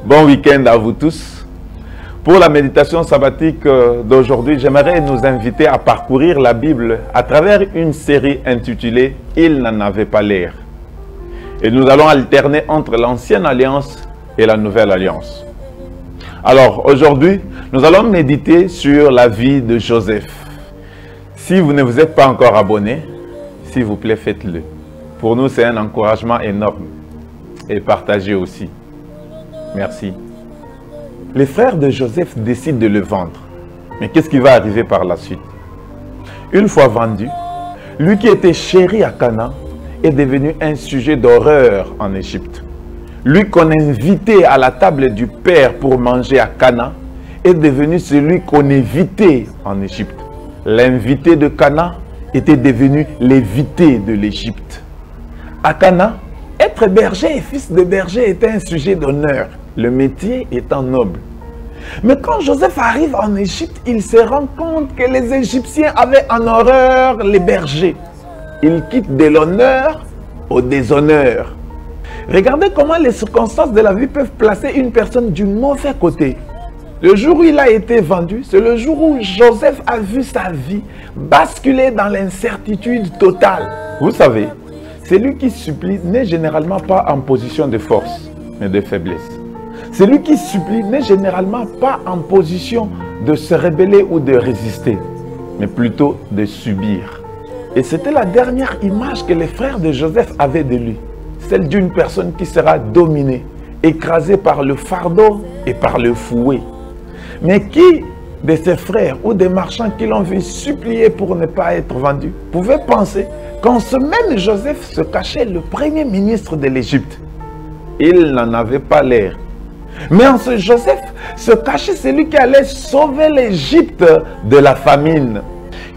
Bon week-end à vous tous. Pour la méditation sabbatique d'aujourd'hui, j'aimerais nous inviter à parcourir la Bible à travers une série intitulée « Il n'en avait pas l'air ». Et nous allons alterner entre l'Ancienne Alliance et la Nouvelle Alliance. Alors aujourd'hui, nous allons méditer sur la vie de Joseph. Si vous ne vous êtes pas encore abonné, s'il vous plaît, faites-le. Pour nous, c'est un encouragement énorme. Et partagez aussi. Merci. Les frères de Joseph décident de le vendre. Mais qu'est-ce qui va arriver par la suite? Une fois vendu, lui qui était chéri à Canaan est devenu un sujet d'horreur en Égypte. Lui qu'on invitait à la table du père pour manger à Canaan est devenu celui qu'on évitait en Égypte. L'invité de Canaan était devenu l'évité de l'Égypte. À Canaan, être berger et fils de berger était un sujet d'honneur, le métier étant noble. Mais quand Joseph arrive en Égypte, il se rend compte que les Égyptiens avaient en horreur les bergers. Il quitte de l'honneur au déshonneur. Regardez comment les circonstances de la vie peuvent placer une personne du mauvais côté. Le jour où il a été vendu, c'est le jour où Joseph a vu sa vie basculer dans l'incertitude totale. Vous savez, celui qui supplie n'est généralement pas en position de force, mais de faiblesse. Celui qui supplie n'est généralement pas en position de se rebeller ou de résister, mais plutôt de subir. Et c'était la dernière image que les frères de Joseph avaient de lui, celle d'une personne qui sera dominée, écrasée par le fardeau et par le fouet. Mais qui de ses frères ou des marchands qui l'ont vu supplier pour ne pas être vendu pouvait penser qu'en ce même Joseph se cachait le premier ministre de l'Égypte? Il n'en avait pas l'air. Mais en ce Joseph se cachait celui qui allait sauver l'Égypte de la famine.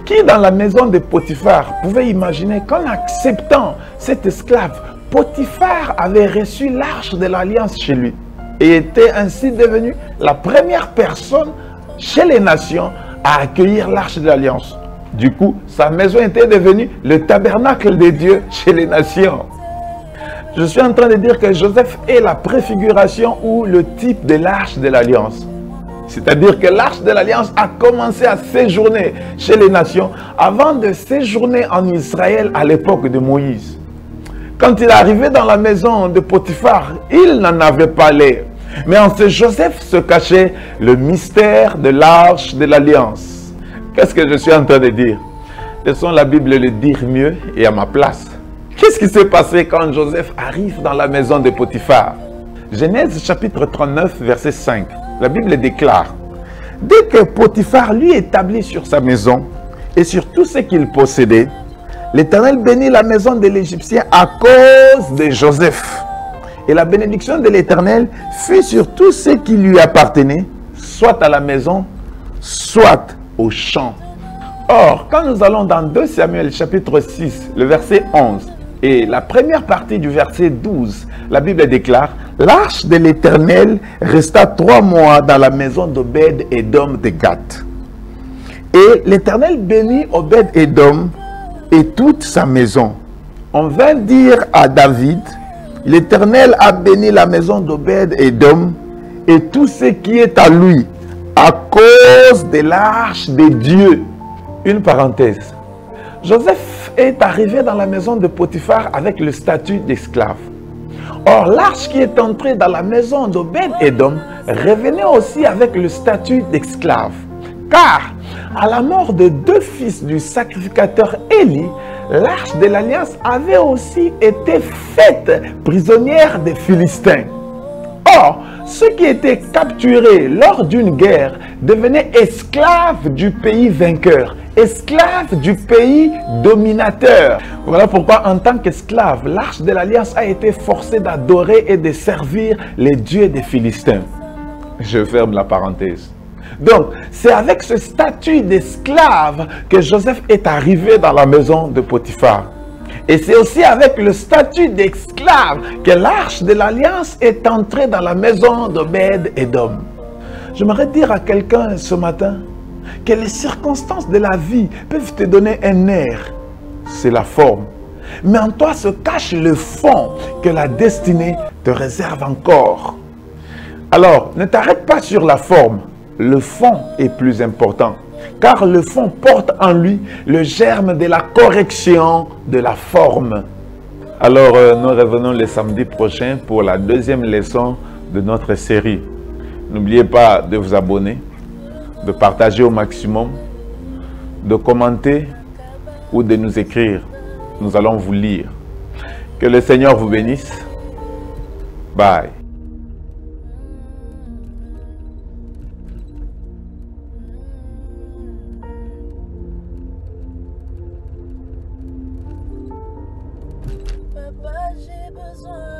Qui dans la maison de Potiphar pouvait imaginer qu'en acceptant cet esclave, Potiphar avait reçu l'arche de l'alliance chez lui et était ainsi devenu la première personne chez les nations à accueillir l'arche de l'alliance. Du coup, sa maison était devenue le tabernacle de Dieu chez les nations. Je suis en train de dire que Joseph est la préfiguration ou le type de l'arche de l'alliance. C'est-à-dire que l'arche de l'alliance a commencé à séjourner chez les nations avant de séjourner en Israël à l'époque de Moïse. Quand il est arrivé dans la maison de Potiphar, il n'en avait pas l'air. Mais en ce Joseph se cachait le mystère de l'arche de l'alliance. Qu'est-ce que je suis en train de dire? Laissons la Bible le dire mieux et à ma place. Qu'est-ce qui s'est passé quand Joseph arrive dans la maison de Potiphar? Genèse chapitre 39, verset 5. La Bible déclare: dès que Potiphar lui établit sur sa maison et sur tout ce qu'il possédait, l'Éternel bénit la maison de l'Égyptien à cause de Joseph. Et la bénédiction de l'Éternel fut sur tout ce qui lui appartenait, soit à la maison, soit au champ. Or, quand nous allons dans 2 Samuel chapitre 6, le verset 11, et la première partie du verset 12, la Bible déclare: l'arche de l'Éternel resta 3 mois dans la maison d'Obed-Édom de Gath. Et l'Éternel bénit Obed-Édom et toute sa maison. On vint dire à David: l'Éternel a béni la maison d'Obed-Édom et tout ce qui est à lui, à cause de l'arche de Dieu. Une parenthèse. Joseph est arrivé dans la maison de Potiphar avec le statut d'esclave. Or, l'arche qui est entrée dans la maison d'Obed-Édom revenait aussi avec le statut d'esclave. Car, à la mort de 2 fils du sacrificateur Élie, l'arche de l'alliance avait aussi été faite prisonnière des Philistins. Or, ceux qui étaient capturés lors d'une guerre devenaient esclaves du pays vainqueur, esclaves du pays dominateur. Voilà pourquoi en tant qu'esclave, l'arche de l'alliance a été forcée d'adorer et de servir les dieux des Philistins. Je ferme la parenthèse. Donc, c'est avec ce statut d'esclave que Joseph est arrivé dans la maison de Potiphar. Et c'est aussi avec le statut d'esclave que l'arche de l'alliance est entrée dans la maison d'Obed-Édom. J'aimerais dire à quelqu'un ce matin que les circonstances de la vie peuvent te donner un air, c'est la forme. Mais en toi se cache le fond que la destinée te réserve encore. Alors, ne t'arrête pas sur la forme. Le fond est plus important. Car le fond porte en lui le germe de la correction de la forme. Alors, nous revenons le samedi prochain pour la deuxième leçon de notre série. N'oubliez pas de vous abonner, de partager au maximum, de commenter ou de nous écrire. Nous allons vous lire. Que le Seigneur vous bénisse. Bye. Papa, j'ai besoin